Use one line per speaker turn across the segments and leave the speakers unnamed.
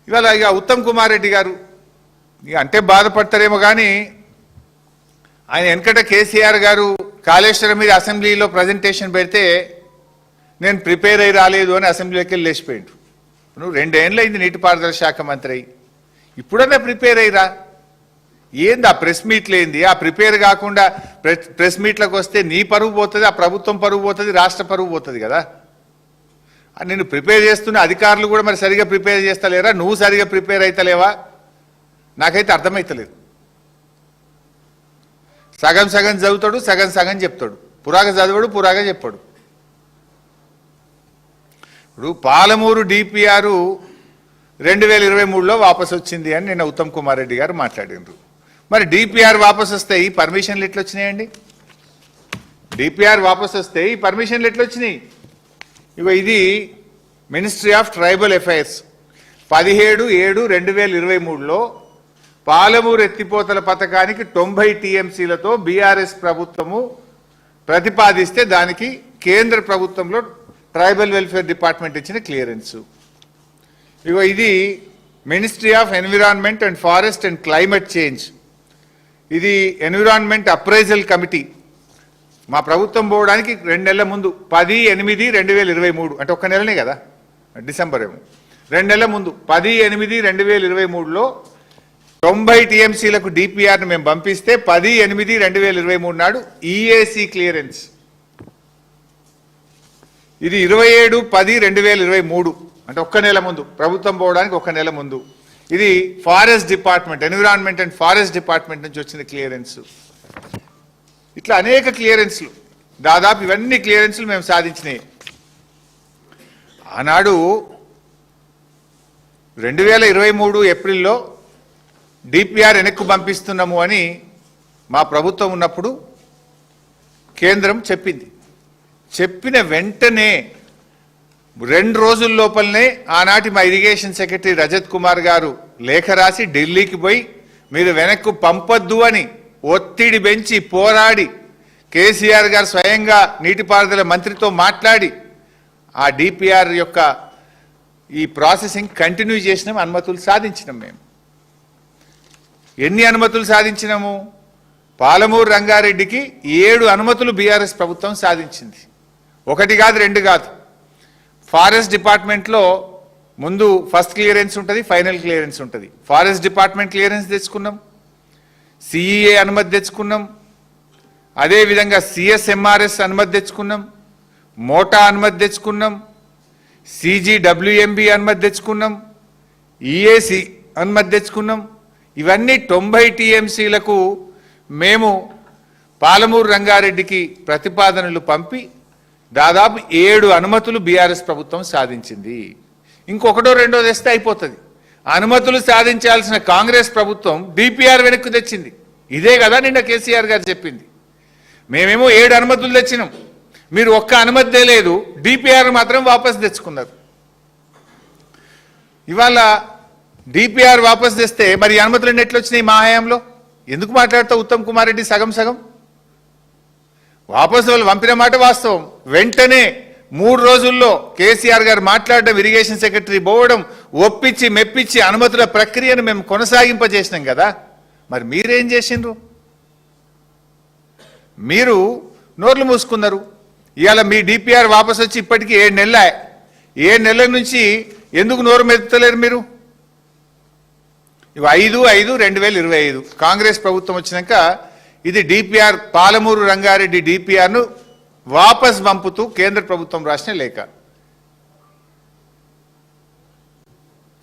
ఇవాళ ఇక ఉత్తమ్ కుమార్ రెడ్డి గారు ఇక అంటే బాధపడతారేమో కానీ ఆయన వెనకట కేసీఆర్ గారు కాళేశ్వరం మీద అసెంబ్లీలో ప్రజెంటేషన్ పెడితే నేను ప్రిపేర్ అయ్యి రాలేదు అని అసెంబ్లీకి వెళ్ళి లేచిపోయిండు. నువ్వు 2 ఏళ్ళు అయింది నీటిపారుదల శాఖ మంత్రి అయ్యి, ఇప్పుడన్నా ప్రిపేర్ అయ్యిరా. ఏంది ఆ ప్రెస్ మీట్లు ఏంది? ఆ ప్రిపేర్ కాకుండా ప్రెస్ మీట్లకు వస్తే నీ పరువు పోతుంది, ఆ ప్రభుత్వం పరువు పోతుంది, రాష్ట్ర పరువు పోతుంది కదా. నేను ప్రిపేర్ చేస్తున్న అధికారులు కూడా మరి సరిగా ప్రిపేర్ చేస్తలేరా? నువ్వు సరిగా ప్రిపేర్ అవుతలేవా? నాకైతే అర్థమవుతలేదు. సగం సగం చదువుతాడు, సగం సగం చెప్తాడు. పురాగా చదవడు, పురాగా చెప్పాడు. ఇప్పుడు పాలమూరు డిపిఆర్ 2023లో వాపసు వచ్చింది అని నిన్న ఉత్తమ్ కుమార్ రెడ్డి గారు మాట్లాడినారు. మరి డిపిఆర్ వాపసు వస్తే ఈ పర్మిషన్లు ఎట్లా వచ్చినాయండి? డిపిఆర్ వాపసు వస్తే ఈ పర్మిషన్లు ఎట్లా వచ్చినాయి? ఇగో ఇది మినిస్ట్రీ ఆఫ్ ట్రైబల్ అఫైర్స్ 17/7/2023లో పాలమూరు ఎత్తిపోతల పథకానికి 90 టీఎంసీలతో బీఆర్ఎస్ ప్రభుత్వము ప్రతిపాదిస్తే దానికి కేంద్ర ప్రభుత్వంలో ట్రైబల్ వెల్ఫేర్ డిపార్ట్మెంట్ ఇచ్చిన క్లియరెన్స్. ఇగో ఇది ministry of environment and forest and climate change, ఇది ఎన్విరాన్మెంట్ అప్రైజల్ కమిటీ మా ప్రభుత్వం పోవడానికి 2 నెలల ముందు 10/8/2023 అంటే ఒక్క నెలనే కదా, డిసెంబర్ ఏమో, 2 నెలల ముందు 10/8/2023లో 90 టీఎంసీలకు డిపిఆర్ను మేము పంపిస్తే 10/8/2023 నాడు ఈఏసీ క్లియరెన్స్. ఇది 27/10/2023 అంటే ఒక్క నెల ముందు, ప్రభుత్వం పోవడానికి 1 నెల ముందు. ఇది forest department, environment and forest department నుంచి వచ్చిన క్లియరెన్స్. ఇట్లా అనేక క్లియరెన్స్లు, దాదాపు ఇవన్నీ క్లియరెన్స్లు మేము సాధించినాయి. ఆనాడు 2023 ఏప్రిల్లో డిపిఆర్ వెనక్కు పంపిస్తున్నాము అని మా ప్రభుత్వం ఉన్నప్పుడు కేంద్రం చెప్పింది. చెప్పిన వెంటనే 2 రోజుల లోపలనే ఆనాటి మా ఇరిగేషన్ సెక్రటరీ రజత్ కుమార్ గారు లేఖ రాసి ఢిల్లీకి పోయి మీరు వెనక్కు పంపొద్దు అని ఒత్తిడి పెంచి పోరాడి కేసీఆర్ గారు స్వయంగా నీటిపారుదల మంత్రితో మాట్లాడి ఆ డిపిఆర్ యొక్క ఈ ప్రాసెసింగ్ కంటిన్యూ చేసినాం, అనుమతులు సాధించినాం. మేము ఎన్ని అనుమతులు సాధించినాము? పాలమూరు రంగారెడ్డికి 7 అనుమతులు బీఆర్ఎస్ ప్రభుత్వం సాధించింది. 1 కాదు, 2 కాదు. ఫారెస్ట్ డిపార్ట్మెంట్లో ముందు ఫస్ట్ క్లియరెన్స్ ఉంటుంది, ఫైనల్ క్లియరెన్స్ ఉంటుంది. ఫారెస్ట్ డిపార్ట్మెంట్ క్లియరెన్స్ తెచ్చుకున్నాం, సిఈఏ అనుమతి తెచ్చుకున్నాం, అదేవిధంగా సిఎస్ఎంఆర్ఎస్ అనుమతి తెచ్చుకున్నాం, మోటా అనుమతి తెచ్చుకున్నాం, సిజిడబ్ల్యూఎంబి అనుమతి తెచ్చుకున్నాం, ఈఏసి అనుమతి తెచ్చుకున్నాం. ఇవన్నీ 90 టీఎంసీలకు మేము పాలమూరు రంగారెడ్డికి ప్రతిపాదనలు పంపి దాదాపు 7 అనుమతులు బీఆర్ఎస్ ప్రభుత్వం సాధించింది. ఇంకొకటో రెండో తెస్తే అయిపోతుంది. అనుమతులు సాధించాల్సిన కాంగ్రెస్ ప్రభుత్వం డిపిఆర్ వెనక్కు తెచ్చింది. ఇదే కదా నిన్న కేసీఆర్ గారు చెప్పింది. మేమేమో 7 అనుమతులు తెచ్చినాం, మీరు ఒక్క అనుమతి లేదు, డిపిఆర్ మాత్రం వాపసు తెచ్చుకున్నారు. ఇవాళ డిపిఆర్ వాపసు తెస్తే మరి అనుమతులు ఎట్లా వచ్చినాయి మా హయాంలో? ఎందుకు మాట్లాడతావు ఉత్తమ్ కుమార్ రెడ్డి సగం సగం? వాపసు వాళ్ళు పంపిన మాట వాస్తవం. వెంటనే 3 రోజుల్లో కేసీఆర్ గారు మాట్లాడడం, ఇరిగేషన్ సెక్రటరీ పోవడం, ఒప్పించి మెప్పించి అనుమతుల ప్రక్రియను మేము కొనసాగింపజేసినాం కదా. మరి మీరేం చేసిండ్రు? మీరు నోర్లు మూసుకున్నారు. ఇవాళ మీ డిపిఆర్ వాపసు వచ్చి ఇప్పటికీ 7 నెలలు. 7 నెలల నుంచి ఎందుకు నోరు మెత్తలేరు మీరు? ఇవి 5/5/2025 కాంగ్రెస్ ప్రభుత్వం వచ్చినాక ఇది డిపిఆర్ పాలమూరు రంగారెడ్డి డిపిఆర్ను వాపస్ పంపుతూ కేంద్ర ప్రభుత్వం రాసిన లేఖ.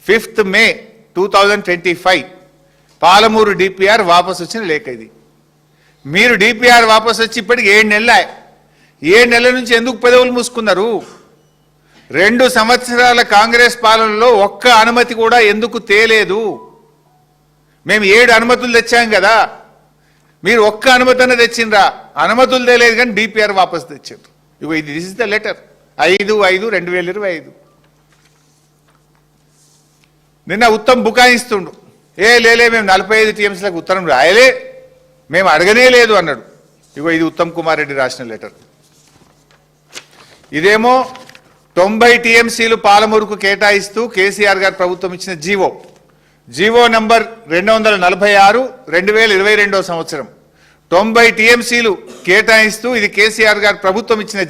5th May 2025 పాలమూరు డిపిఆర్ వాపసు వచ్చిన లేఖ ఇది. మీరు డిపిఆర్ వాపసు వచ్చి ఇప్పటికి 7 నెలలు. 7 నెలల నుంచి ఎందుకు పెదవులు మూసుకున్నారు? 2 సంవత్సరాల కాంగ్రెస్ పాలనలో ఒక్క అనుమతి కూడా ఎందుకు తేలేదు? మేము 7 అనుమతులు తెచ్చాం కదా, మీరు ఒక్క అనుమతి అన్న తెచ్చిండ్రా? అనుమతులు తేలేదు కానీ డిపిఆర్ వాపసు తెచ్చారు. ఇగో ఇది దిస్ ఇస్ ద లెటర్ 5/5/2025. నిన్న ఉత్తమ్ బుకాయిస్తుండు, లేలే మేము 45 టీఎంసీలకు ఉత్తరం రాయలే, మేము అడగనే లేదు అన్నాడు. ఇగో ఇది ఉత్తమ్ కుమార్ రెడ్డి రాసిన లెటర్. ఇదేమో 90 టీఎంసీలు పాలమూరుకు కేటాయిస్తూ కేసీఆర్ గారు ప్రభుత్వం ఇచ్చిన జీవో నంబర్ 246 2022 సంవత్సరం 90 టీఎంసీలు కేటాయిస్తూ ఇది కేసీఆర్ గారు ప్రభుత్వం ఇచ్చిన